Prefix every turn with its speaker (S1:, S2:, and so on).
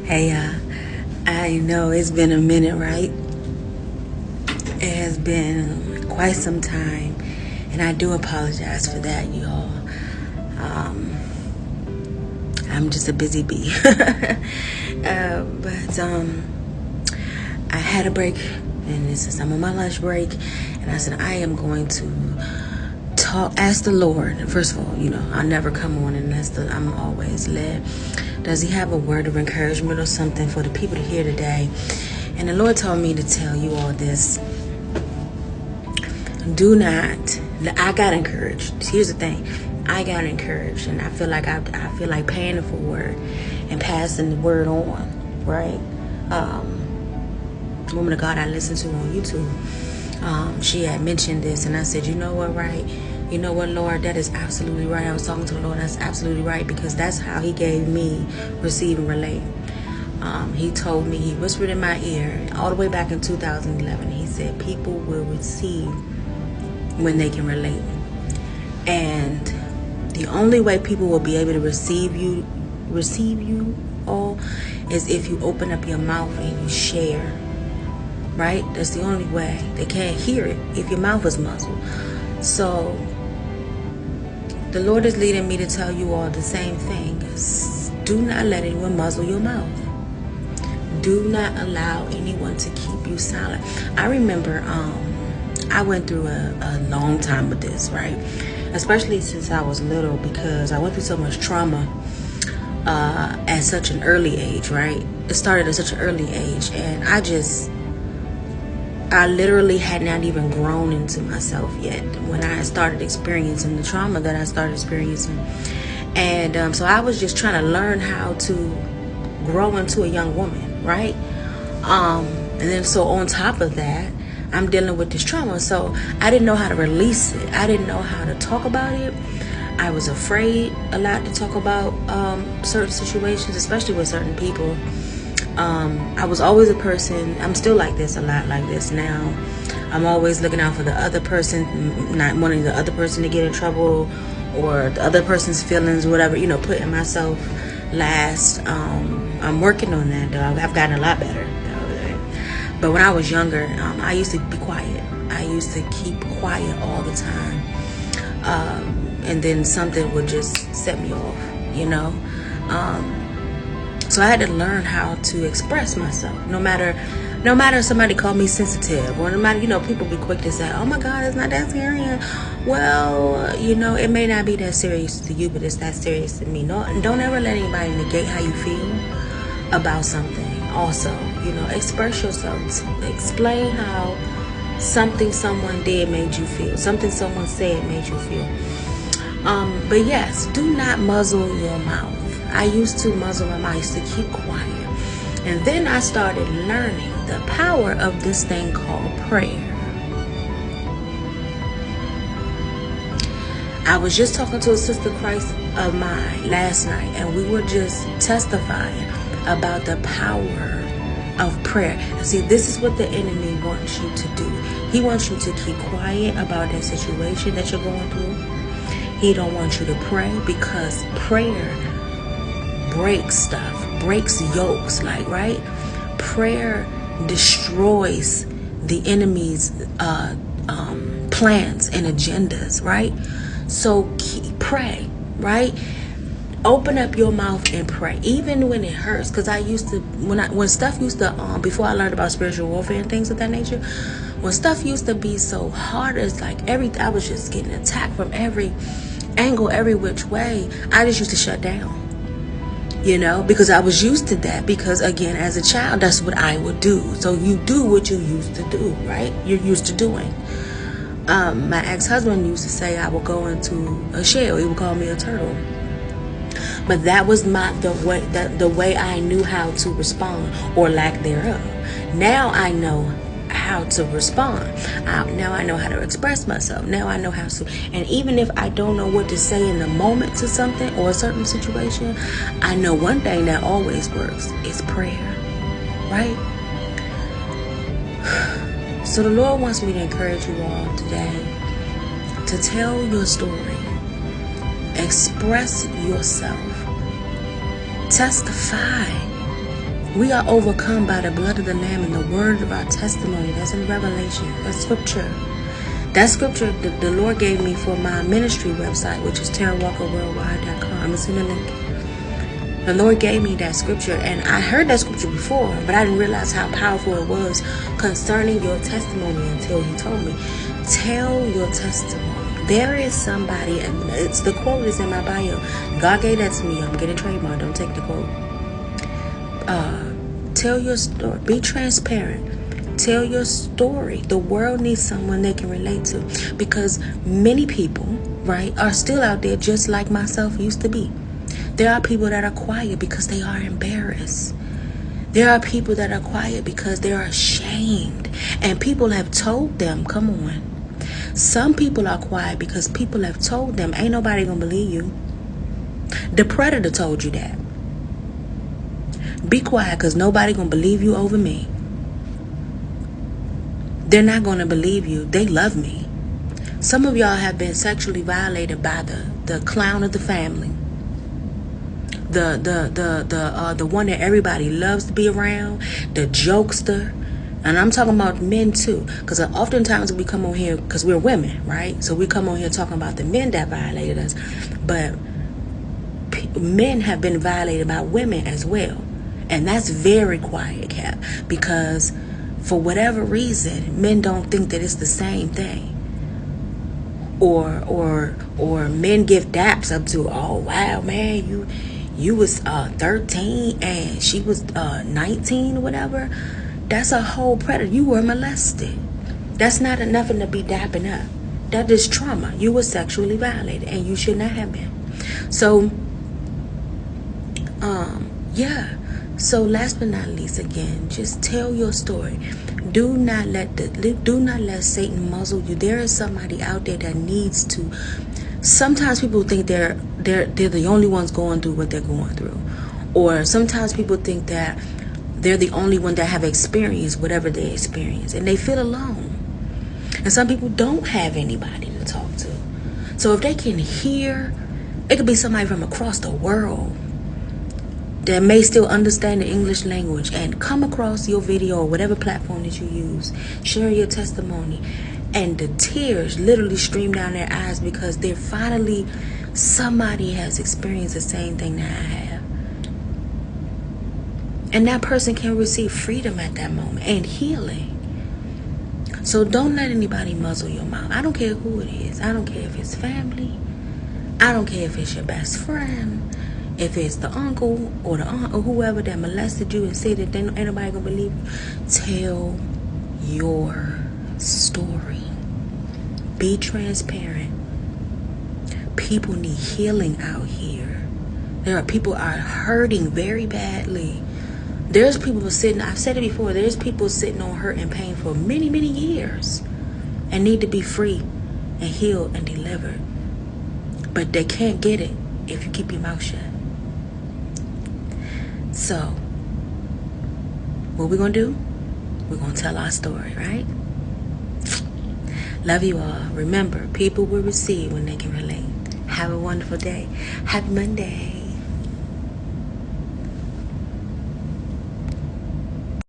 S1: Hey, I know it's been a minute, right? It has been quite some time, and I do apologize for that, y'all. I'm just a busy bee. But I had a break, and I'm on my lunch break, and I said I am going to ask the Lord. First of all, I never come on unless I'm always led. Does he have a word of encouragement or something for the people to hear today? And the Lord told me to tell you all this. I got encouraged. Here's the thing. I got encouraged, and I feel like paying it forward and passing the word on, right? Woman of God I listened to on YouTube, she had mentioned this, and I said, you know what, right? You know what, Lord, that is absolutely right. I was talking to the Lord, that's absolutely right, because that's how he gave me receive and relate. He told me, he whispered in my ear all the way back in 2011. He said, people will receive when they can relate. And the only way people will be able to receive you all is if you open up your mouth and you share, right? That's the only way. They can't hear it if your mouth is muzzled. So the Lord is leading me to tell you all the same thing. Do not let anyone muzzle your mouth. Do not allow anyone to keep you silent. I remember I went through a long time with this, right? Especially since I was little, because I went through so much trauma at such an early age, right? It started at such an early age, and I literally had not even grown into myself yet when I started experiencing the trauma that I started experiencing. And so I was just trying to learn how to grow into a young woman, right? And then so on top of that, I'm dealing with this trauma. So I didn't know how to release it. I didn't know how to talk about it. I was afraid a lot to talk about certain situations, especially with certain people. I was always a person, I'm still like this, a lot like this now. I'm always looking out for the other person, not wanting the other person to get in trouble or the other person's feelings, whatever, putting myself last. I'm working on that, though. I've gotten a lot better. But when I was younger, I used to be quiet. I used to keep quiet all the time. And then something would just set me off, So I had to learn how to express myself. No matter if somebody called me sensitive, or no matter, people be quick to say, oh my God, it's not that serious. Well, it may not be that serious to you, but it's that serious to me. No, don't ever let anybody negate how you feel about something. Also, express yourself. Explain how something someone did made you feel. Something someone said made you feel. But yes, do not muzzle your mouth. I used to muzzle my mouth. I used to keep quiet. And then I started learning the power of this thing called prayer. I was just talking to a sister Christ of mine last night, and we were just testifying about the power of prayer. And see, this is what the enemy wants you to do. He wants you to keep quiet about that situation that you're going through. He don't want you to pray, because prayer breaks stuff, breaks yokes, right? Prayer destroys the enemy's plans and agendas, right? So pray, right? Open up your mouth and pray, even when it hurts. Because I used to, when stuff used to, before I learned about spiritual warfare and things of that nature, when stuff used to be so hard, it's like I was just getting attacked from every angle, every which way. I just used to shut down, because I was used to that. Because again, as a child, that's what I would do. So you do what you used to do, right? You're used to doing. My ex-husband used to say I would go into a shell. He would call me a turtle. But that was the way I knew how to respond, or lack thereof. Now I know how to respond. Now I know how to express myself. Now I know how to. And even if I don't know what to say in the moment to something or a certain situation, I know one thing that always works is prayer, right? So the Lord wants me to encourage you all today to tell your story. Express yourself. Testify. We are overcome by the blood of the Lamb and the word of our testimony. That's in Revelation. That's scripture. That scripture the Lord gave me for my ministry website, which is TaraWalkerWorldwide.com. I'm in the link. The Lord gave me that scripture, and I heard that scripture before, but I didn't realize how powerful it was concerning your testimony until He told me. Tell your testimony. There is somebody, and it's the quote is in my bio. God gave that to me. I'm getting trademark. Don't take the quote. Tell your story. Be transparent. Tell your story. The world needs someone they can relate to, because many people, right, are still out there just like myself used to be. There are people that are quiet because they are embarrassed. There are people that are quiet because they are ashamed. And people have told them, come on. Some people are quiet because people have told them, ain't nobody gonna believe you. The predator told you that. Be quiet because nobody gonna believe you over me. They're not gonna believe you. They love me. Some of y'all have been sexually violated by the clown of the family. The one that everybody loves to be around, the jokester. And I'm talking about men too, because oftentimes we come on here because we're women, right? So we come on here talking about the men that violated us, but men have been violated by women as well, and that's very quiet, Cap, because for whatever reason men don't think that it's the same thing, or men give daps up to, oh wow man, you was 13 and she was 19 or whatever. That's a whole predator. You were molested. That's not nothing to be dapping up. That is trauma. You were sexually violated and you should not have been. So yeah. So last but not least, again, just tell your story. Do not let Satan muzzle you. There is somebody out there that needs to. Sometimes people think they're the only ones going through what they're going through, or sometimes people think that they're the only one that have experienced whatever they experience, and they feel alone. And some people don't have anybody to talk to. So if they can hear, it could be somebody from across the world that may still understand the English language and come across your video or whatever platform that you use, share your testimony, and the tears literally stream down their eyes because they're finally, somebody has experienced the same thing that I have. And that person can receive freedom at that moment and healing. So don't let anybody muzzle your mouth. I don't care who it is. I don't care if it's family. I don't care if it's your best friend. If it's the uncle or the aunt or whoever that molested you and said that ain't nobody gonna believe you. Tell your story. Be transparent. People need healing out here. There are people are hurting very badly. There's people sitting, I've said it before, there's people sitting on hurt and pain for many, many years and need to be free and healed and delivered. But they can't get it if you keep your mouth shut. So, what we're going to do? We're going to tell our story, right? Love you all. Remember, people will receive when they can relate. Have a wonderful day. Happy Monday.